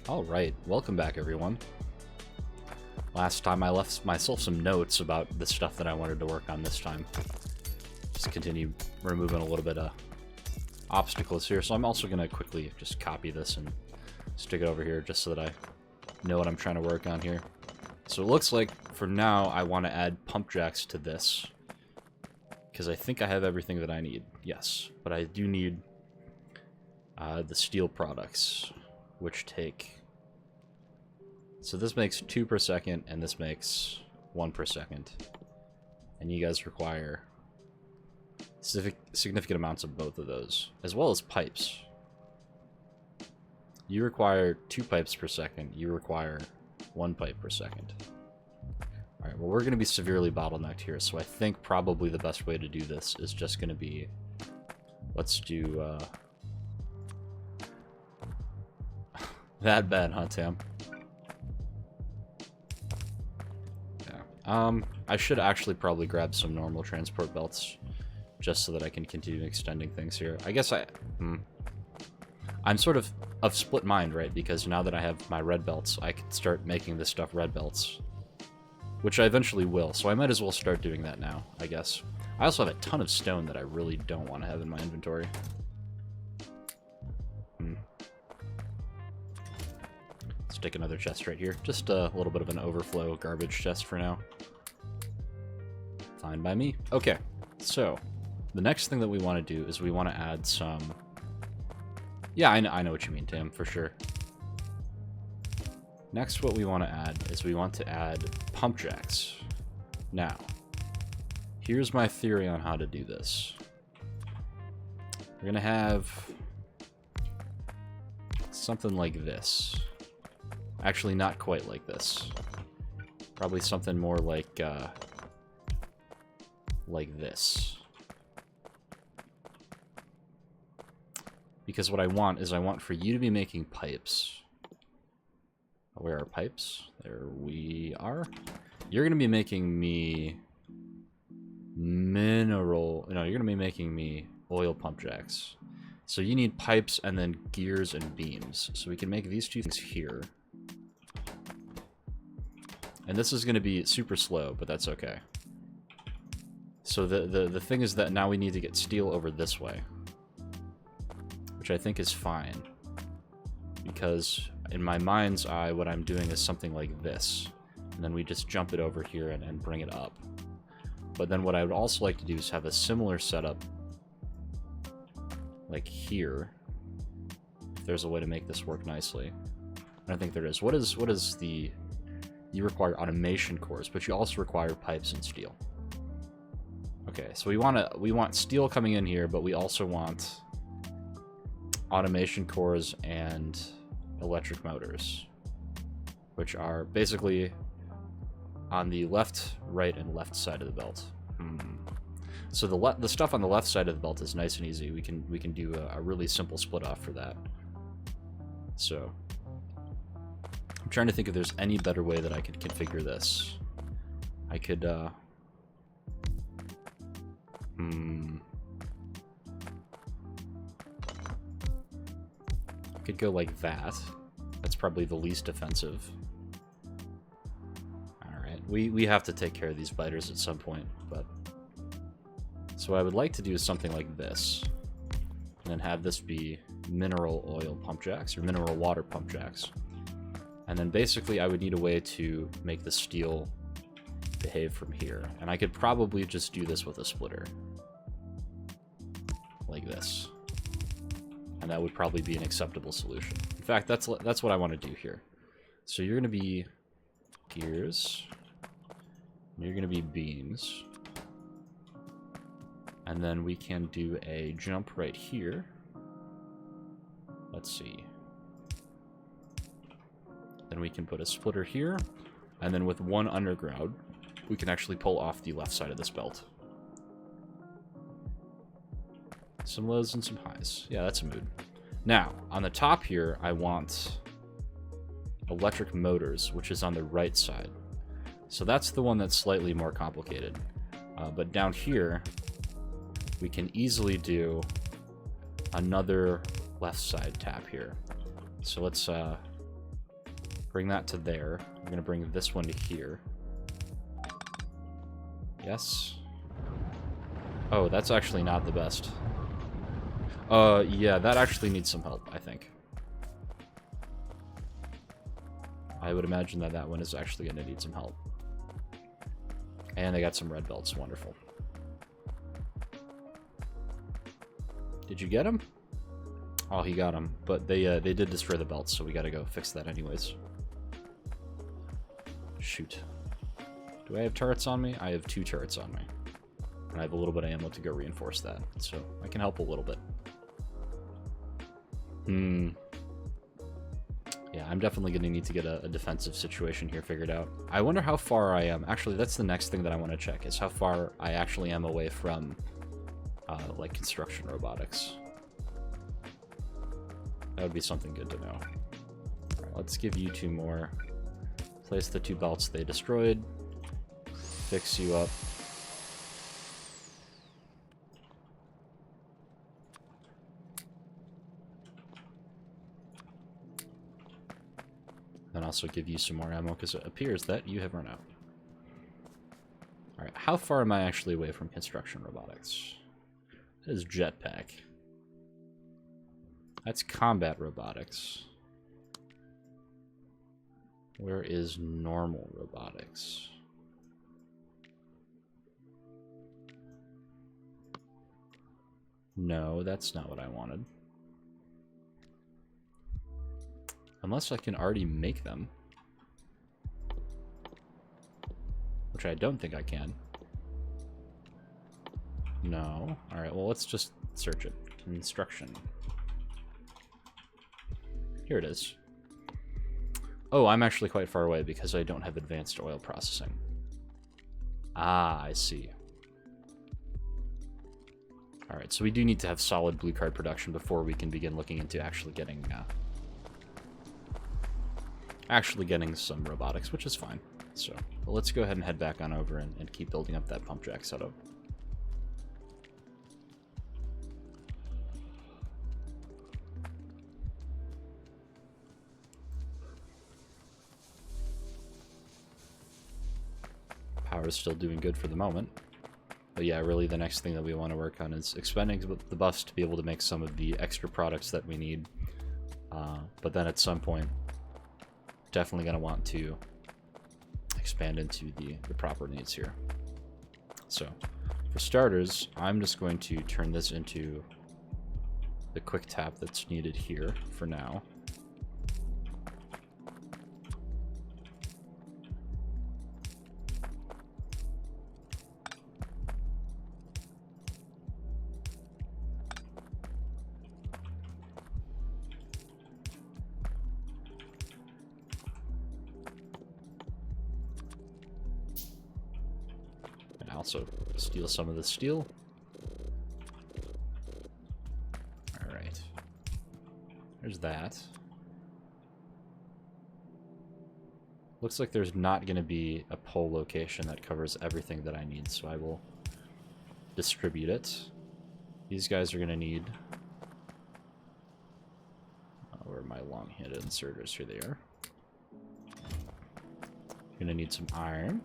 Alright, welcome back everyone. Last time I left myself some notes about the stuff that I wanted to work on this time. Just continue removing a little bit of obstacles here, so I'm also going to quickly just copy this and stick it over here just so that I know what I'm trying to work on here. So it looks like, for now, I want to add pump jacks to this. Because I think I have everything that I need. Yes, but I do need the steel products, which take... So this makes 2 per second, and this makes 1 per second. And you guys require significant amounts of both of those, as well as pipes. You require 2 pipes per second, you require 1 pipe per second. Alright, well we're going to be severely bottlenecked here, so I think probably the best way to do this is just going to be... Let's do... that bad, huh, Tam? Yeah. I should actually probably grab some normal transport belts, just so that I can continue extending things here. I guess I'm sort of split mind, right? Because now that I have my red belts, I can start making this stuff red belts. Which I eventually will, so I might as well start doing that now, I guess. I also have a ton of stone that I really don't want to have in my inventory. Stick another chest right here. Just a little bit of an overflow garbage chest for now. Fine by me. Okay, so the next thing that we want to do is we want to add some... Yeah, I know what you mean, Tim, for sure. Next, what we want to add is we want to add pump jacks. Now, here's my theory on how to do this. We're going to have something like this. Actually, not quite like this. Probably something more like this. Because what I want is I want for you to be making pipes. Where are pipes? There we are. You're going to be making me mineral... No, you're going to be making me oil pump jacks. So you need pipes and then gears and beams. So we can make these two things here. And this is going to be super slow, but that's okay. So the thing is that now we need to get steel over this way. Which I think is fine. Because in my mind's eye, what I'm doing is something like this. And then we just jump it over here and bring it up. But then what I would also like to do is have a similar setup like here. If there's a way to make this work nicely. I don't think there is. What is the... You require automation cores, but you also require pipes and steel. Okay, so we want steel coming in here, but we also want automation cores and electric motors, which are basically on the left, right, and left side of the belt. So the stuff on the left side of the belt is nice and easy. We can do a really simple split off for that. So I'm trying to think if there's any better way that I could configure this. I could I could go like that. That's probably the least offensive. Alright, we have to take care of these biters at some point, but... So what I would like to do is something like this. And then have this be mineral oil pump jacks, or mineral water pump jacks. And then basically I would need a way to make the steel behave from here. And I could probably just do this with a splitter. Like this. And that would probably be an acceptable solution. In fact, that's what I want to do here. So you're going to be gears. You're going to be beams. And then we can do a jump right here. Let's see. Then we can put a splitter here. And then with one underground, we can actually pull off the left side of this belt. Some lows and some highs. Yeah, that's a mood. Now, on the top here, I want electric motors, which is on the right side. So that's the one that's slightly more complicated. But down here, we can easily do another left side tap here. So let's Bring that to there. We're going to bring this one to here. Yes. Oh, that's actually not the best. Yeah, that actually needs some help, I think. I would imagine that that one is actually going to need some help. And they got some red belts. Wonderful. Did you get him? Oh, he got him. But they did destroy the belts, so we got to go fix that anyways. Shoot. Do I have turrets on me? I have 2 turrets on me. And I have a little bit of ammo to go reinforce that. So I can help a little bit. Yeah, I'm definitely going to need to get a defensive situation here figured out. I wonder how far I am. Actually, that's the next thing that I want to check, is how far I actually am away from, like, construction robotics. That would be something good to know. Alright, let's give you 2 more. Place the 2 belts they destroyed. Fix you up. And also give you some more ammo, because it appears that you have run out. Alright, how far am I actually away from construction robotics? That is jetpack. That's combat robotics. Where is normal robotics? No, that's not what I wanted. Unless I can already make them. Which I don't think I can. No. Alright, well, let's just search it. Construction. Here it is. Oh, I'm actually quite far away because I don't have advanced oil processing. Ah, I see. Alright, so we do need to have solid blue card production before we can begin looking into actually getting some robotics, which is fine. So, but let's go ahead and head back on over and keep building up that pump jack setup. Power's still doing good for the moment. But yeah, really the next thing that we want to work on is expanding the buffs to be able to make some of the extra products that we need. But then at some point, definitely going to want to expand into the proper needs here. So, for starters, I'm just going to turn this into the quick tap that's needed here for now. Also steal some of the steel. Alright. There's that. Looks like there's not going to be a pole location that covers everything that I need, so I will distribute it. These guys are going to need... where are my long-handed inserters? Here they are. Going to need some iron.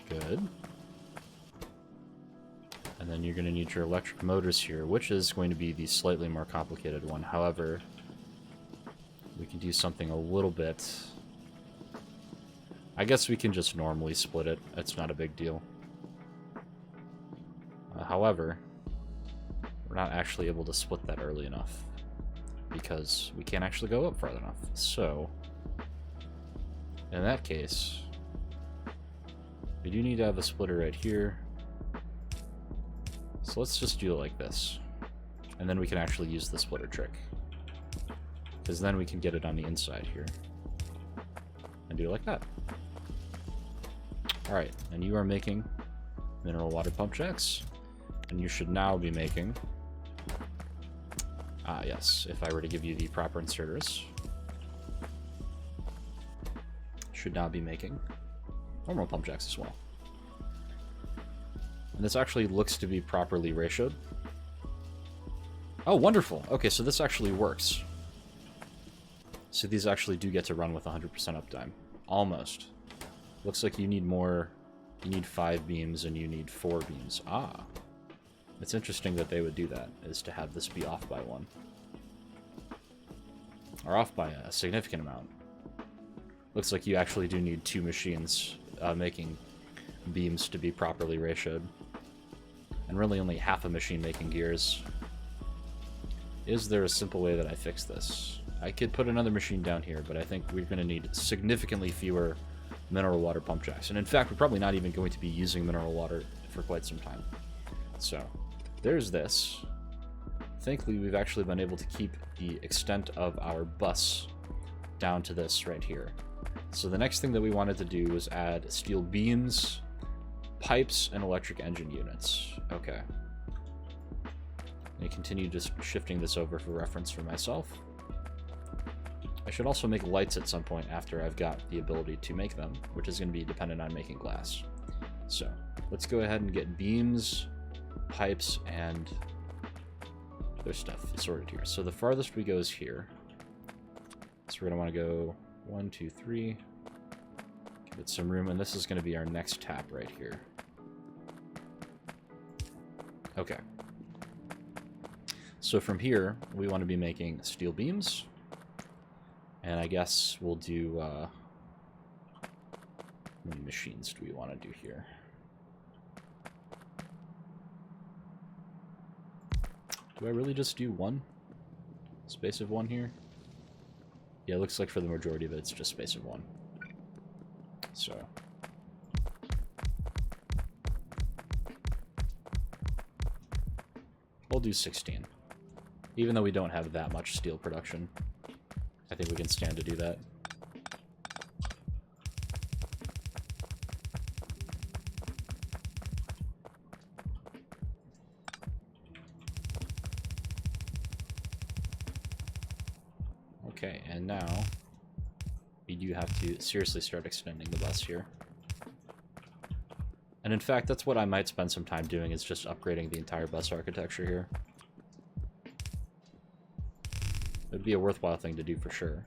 Good. And then you're going to need your electric motors here, which is going to be the slightly more complicated one. However, we can do something a little bit... I guess we can just normally split it. It's not a big deal. However, we're not actually able to split that early enough, because we can't actually go up far enough. So, in that case... we do need to have a splitter right here. So let's just do it like this. And then we can actually use the splitter trick. Because then we can get it on the inside here. And do it like that. Alright, and you are making mineral water pump jacks. And you should now be making... yes, if I were to give you the proper inserters. Should now be making... normal pump jacks as well. And this actually looks to be properly ratioed. Oh, wonderful. Okay, so this actually works. So these actually do get to run with 100% uptime. Almost. Looks like you need more. You need 5 beams and you need 4 beams. Ah. It's interesting that they would do that, is to have this be off by 1. Or off by a significant amount. Looks like you actually do need 2 machines making beams to be properly ratioed. And really only half a machine making gears. Is there a simple way that I fix this? I could put another machine down here, but I think we're going to need significantly fewer mineral water pump jacks. And in fact, we're probably not even going to be using mineral water for quite some time. So, there's this. Thankfully, we've actually been able to keep the extent of our bus down to this right here. So the next thing that we wanted to do was add steel beams, pipes, and electric engine units. Okay. And continue just shifting this over for reference for myself. I should also make lights at some point after I've got the ability to make them, which is going to be dependent on making glass. So let's go ahead and get beams, pipes, and other stuff sorted here. So the farthest we go is here. So we're going to want to go 1, 2, 3. Give it some room, and this is going to be our next tap right here. Okay. So from here, we want to be making steel beams. And I guess we'll do, how many machines do we want to do here? Do I really just do 1? Space of 1 here? Yeah, it looks like for the majority of it, it's just space of 1. So. We'll do 16. Even though we don't have that much steel production. I think we can stand to do that. Okay, and now we do have to seriously start extending the bus here. And in fact, that's what I might spend some time doing, is just upgrading the entire bus architecture here. It would be a worthwhile thing to do for sure.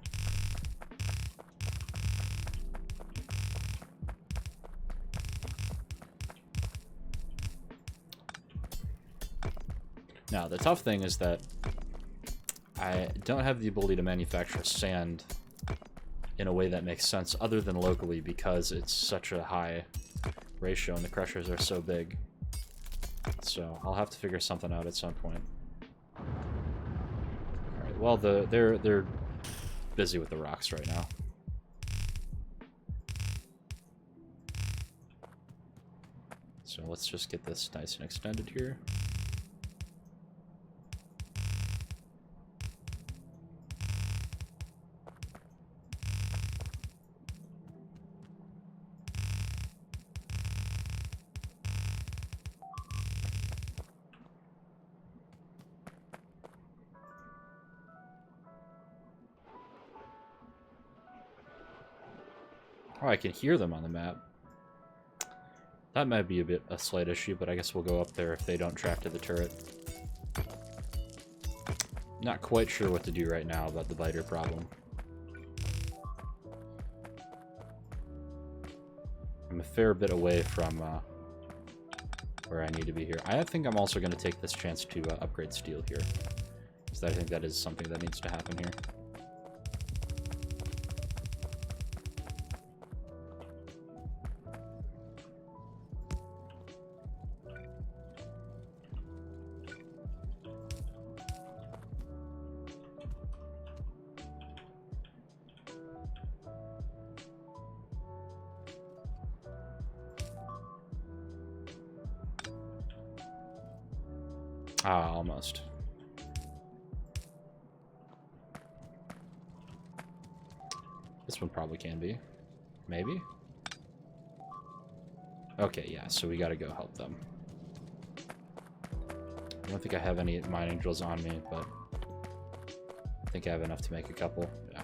Now, the tough thing is that I don't have the ability to manufacture sand in a way that makes sense other than locally, because it's such a high ratio and the crushers are so big. So I'll have to figure something out at some point. Alright, well, they're busy with the rocks right now. So let's just get this nice and extended here. Oh, I can hear them on the map. That might be a slight issue, but I guess we'll go up there if they don't track to the turret. Not quite sure what to do right now about the biter problem. I'm a fair bit away from where I need to be here. I think I'm also going to take this chance to upgrade steel here, because I think that is something that needs to happen here. Ah, almost. This one probably can be. Maybe? Okay, yeah, so we gotta go help them. I don't think I have any mining drills on me, but I think I have enough to make a couple. Yeah.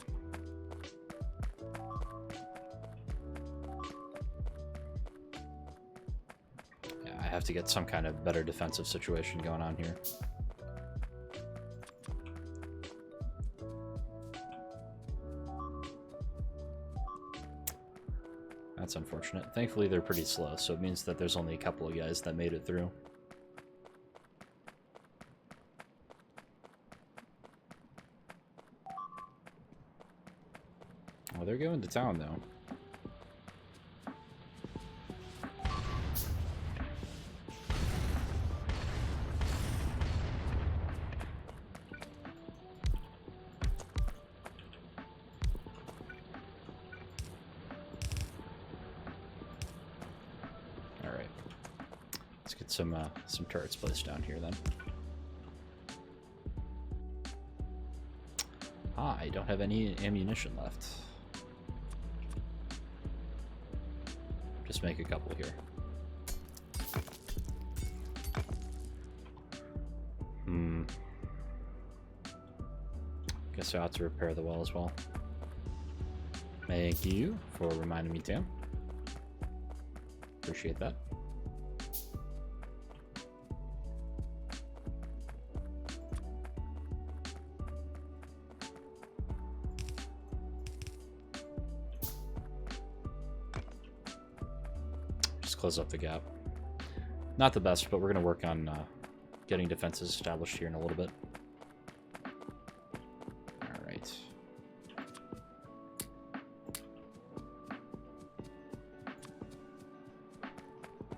I have to get some kind of better defensive situation going on here. That's unfortunate. Thankfully, they're pretty slow, so it means that there's only a couple of guys that made it through. Oh, they're going to town, though. Some turrets placed down here then. Ah, I don't have any ammunition left. Just make a couple here. Guess I ought to repair the wall as well. Thank you for reminding me, Tam. Appreciate that. Close up the gap. Not the best, but we're going to work on getting defenses established here in a little bit. All right.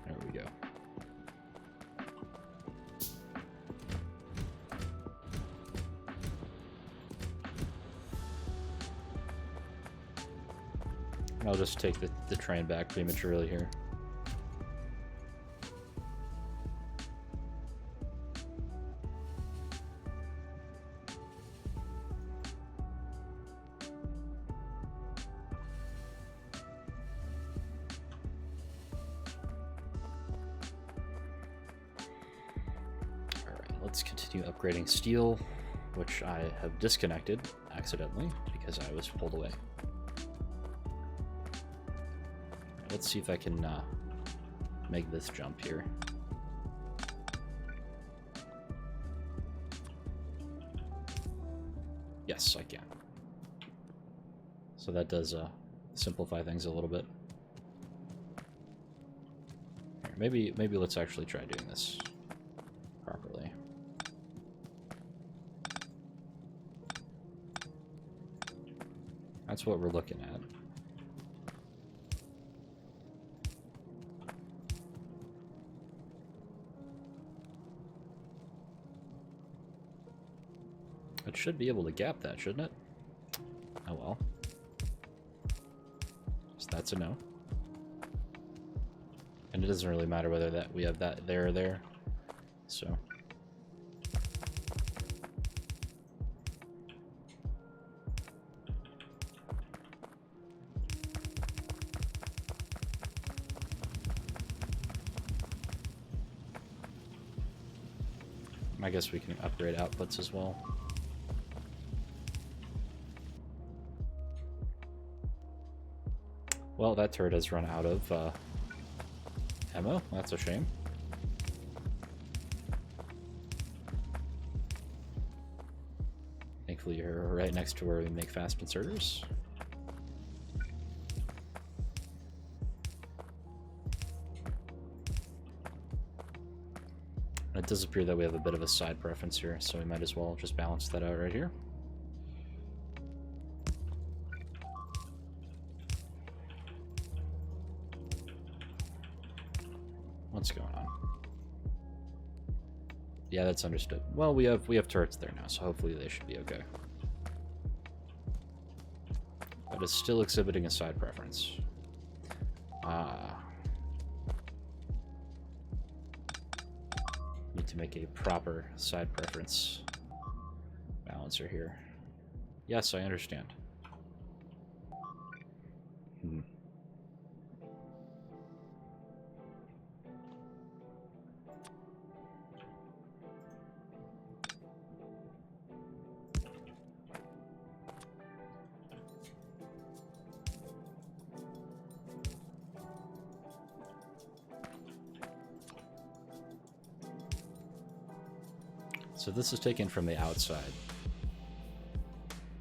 There we go. I'll just take the train back prematurely here. Upgrading steel, which I have disconnected accidentally because I was pulled away. Let's see if I can make this jump here. Yes, I can. So that does simplify things a little bit. Here, maybe let's actually try doing this properly. That's what we're looking at. It should be able to gap that, shouldn't it? Oh well. So that's a no. And it doesn't really matter whether that we have that there or there. So I guess we can upgrade outputs as well. Well, that turret has run out of ammo. That's a shame. Thankfully, you're right next to where we make fast inserters. It does appear that we have a bit of a side preference here, so we might as well just balance that out right here. What's going on? Yeah, that's understood. Well, we have turrets there now, so hopefully they should be okay. But it's still exhibiting a side preference. Need to make a proper side preference balancer here. Yes, I understand. So this is taken from the outside.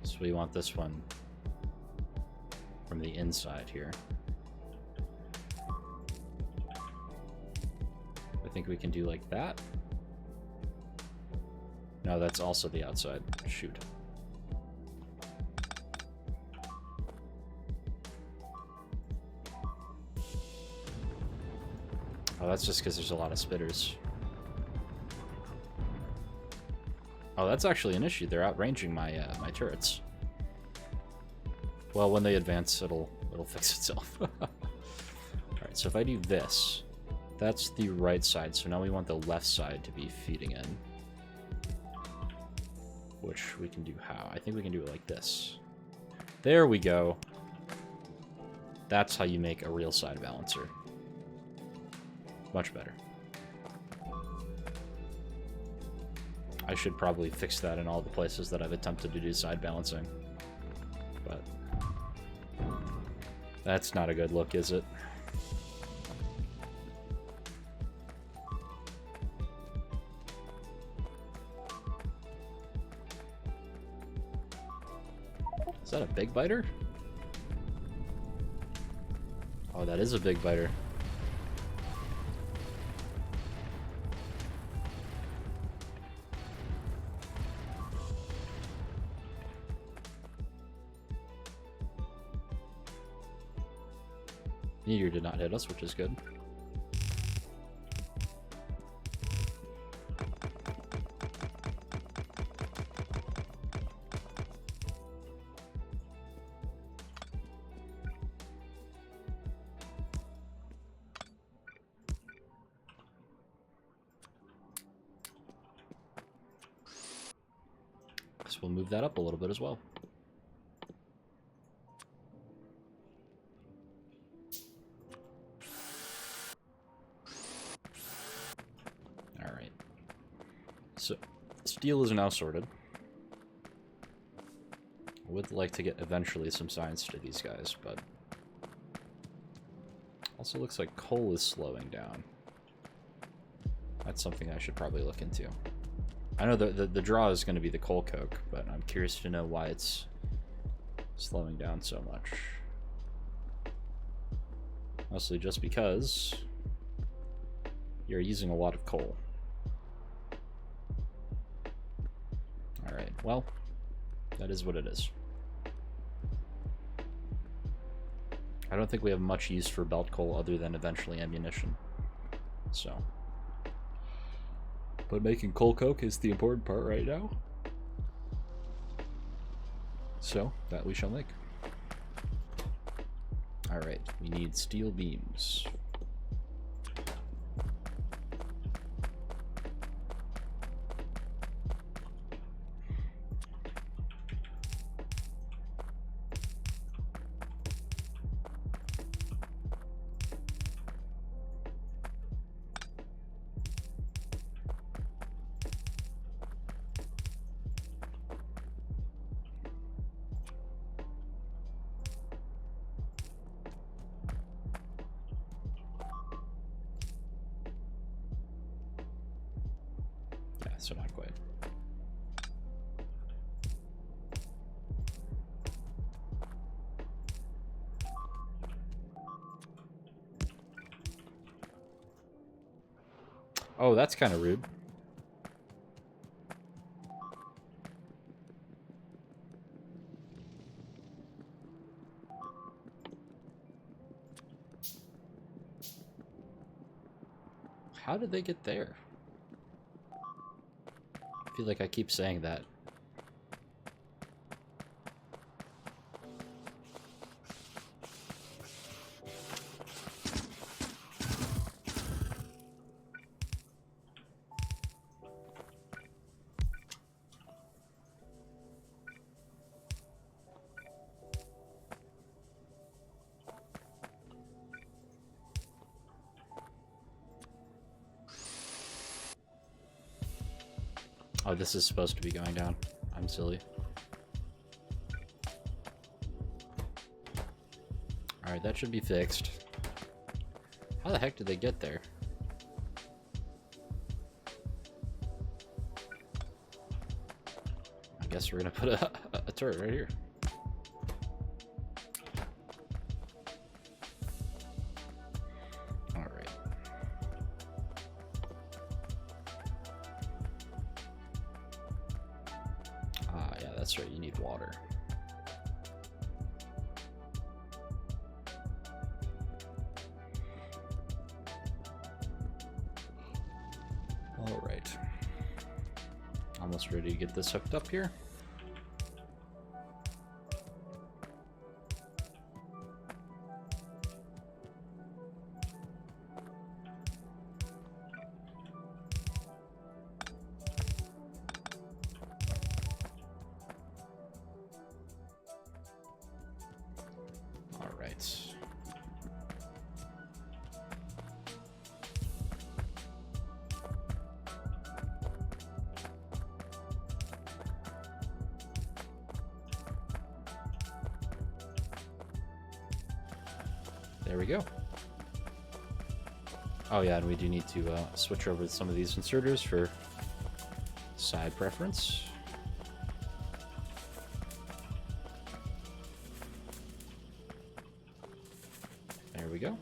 So we want this one from the inside here. think we can do like that. No, that's also the outside. Shoot. Oh, that's just because there's a lot of spitters. Oh, that's actually an issue. They're outranging my my turrets. Well, when they advance, it'll fix itself. Alright, so if I do this, that's the right side. So now we want the left side to be feeding in. Which we can do how? I think we can do it like this. There we go. That's how you make a real side balancer. Much better. I should probably fix that in all the places that I've attempted to do side balancing. But that's not a good look, is it? Is that a big biter? Oh, that is a big biter. Meteor did not hit us, which is good. So we'll move that up a little bit as well. So, steel is now sorted. I would like to get eventually some science to these guys, but also looks like coal is slowing down. That's something I should probably look into. I know the draw is going to be the coal coke, but I'm curious to know why it's slowing down so much. Mostly just because you're using a lot of coal. Alright, well, that is what it is. I don't think we have much use for belt coal other than eventually ammunition. So. But making coal coke is the important part right now. So, that we shall make. Alright, we need steel beams. So not quite. Oh, that's kind of rude. How did they get there? I feel like I keep saying that. Oh, this is supposed to be going down. I'm silly. Alright, that should be fixed. How the heck did they get there? I guess we're gonna put a turret right here. that's right, you need water. Alright. Almost ready to get this hooked up here. There we go. Oh yeah, and we do need to switch over some of these inserters for side preference. There we go.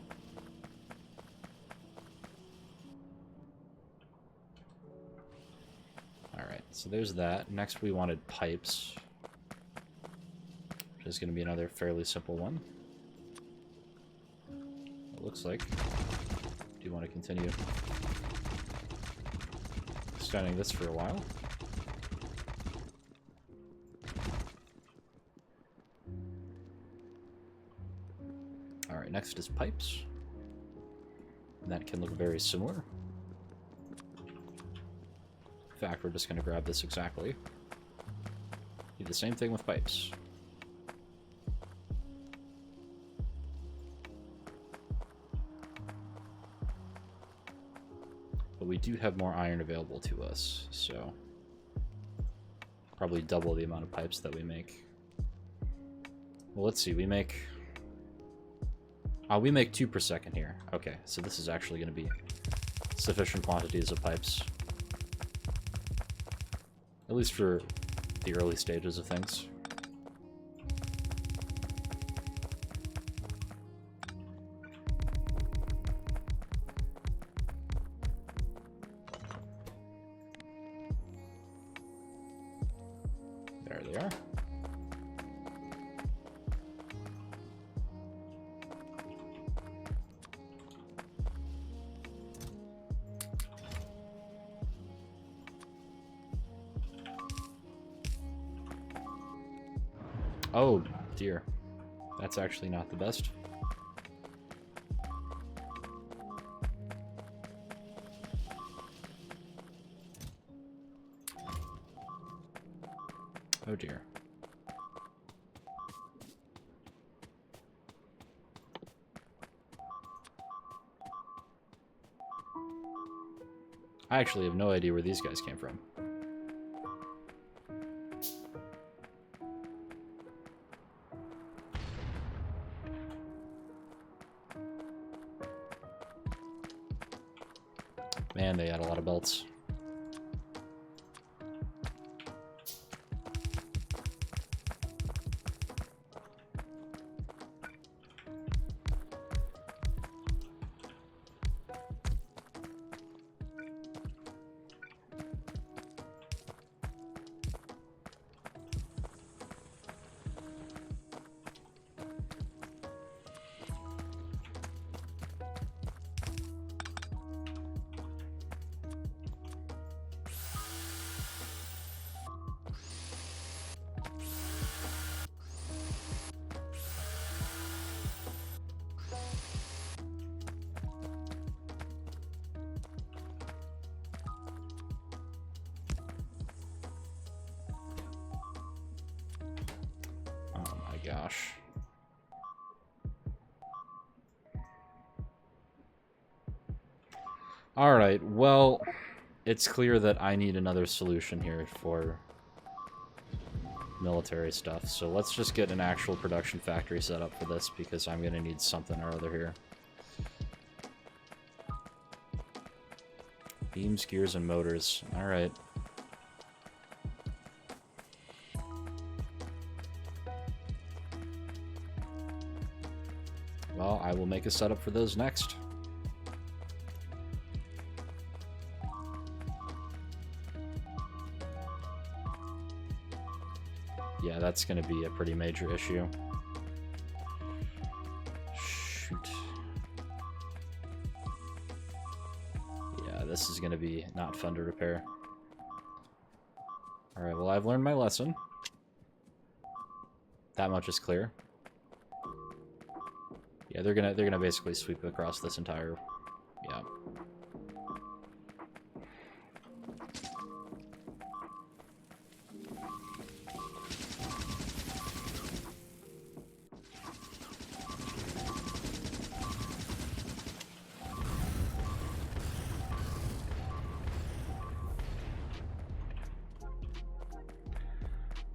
Alright, so there's that. Next we wanted pipes, which is going to be another fairly simple one. Looks like. Do you want to continue extending this for a while? Alright, next is pipes. And that can look very similar. In fact, we're just going to grab this exactly. Do the same thing with pipes. But we do have more iron available to us, so probably double the amount of pipes that we make. Well, let's see, we make 2 per second here. Okay, so this is actually going to be sufficient quantities of pipes. At least for the early stages of things. There they are. Oh dear, that's actually not the best. Oh dear. I actually have no idea where these guys came from. Man, they had a lot of belts. Gosh. Alright, well, it's clear that I need another solution here for military stuff, so let's just get an actual production factory set up for this, because I'm going to need something or other here. Beams, gears, and motors. Alright. Well, I will make a setup for those next. Yeah, that's going to be a pretty major issue. Shoot. Yeah, this is going to be not fun to repair. Alright, well, I've learned my lesson. That much is clear. Yeah, they're gonna basically sweep across this entire... Yeah.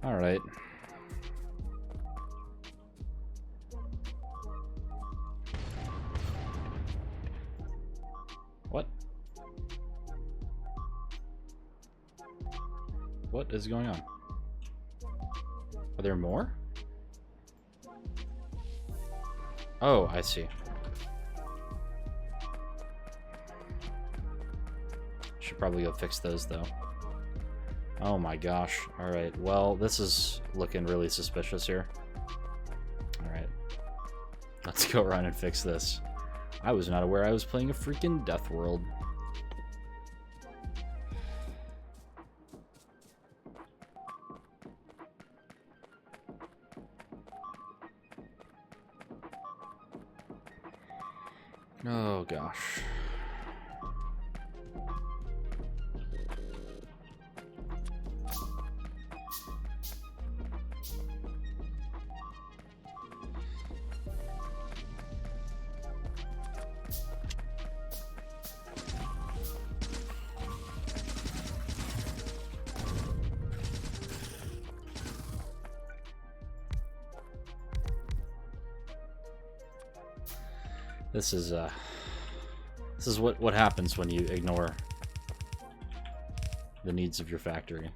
Alright. What? What is going on? Are there more? Oh, I see. Should probably go fix those, though. Oh my gosh. Alright, well, this is looking really suspicious here. Alright. Let's go run and fix this. I was not aware I was playing a freaking Death World. Oh gosh. This is what happens when you ignore the needs of your factory.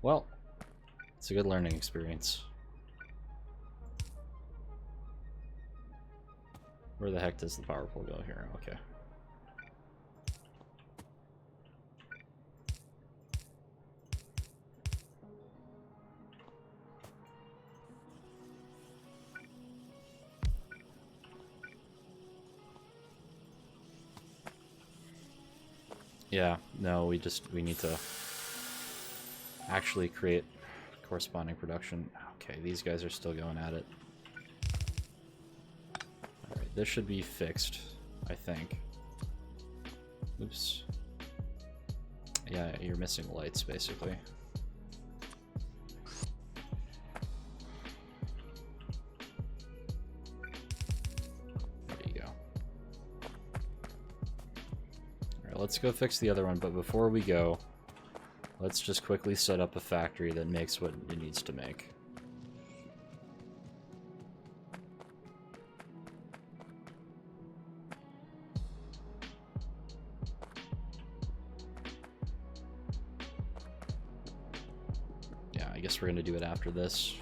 Well, it's a good learning experience. Where the heck does the power pole go here? Okay. Yeah, no, we need to actually create corresponding production. Okay, these guys are still going at it. Alright, this should be fixed, I think. Oops. Yeah, you're missing lights, basically. Let's go fix the other one, but before we go, let's just quickly set up a factory that makes what it needs to make. Yeah, I guess we're gonna do it after this.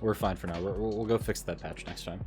We're fine for now. We'll go fix that patch next time.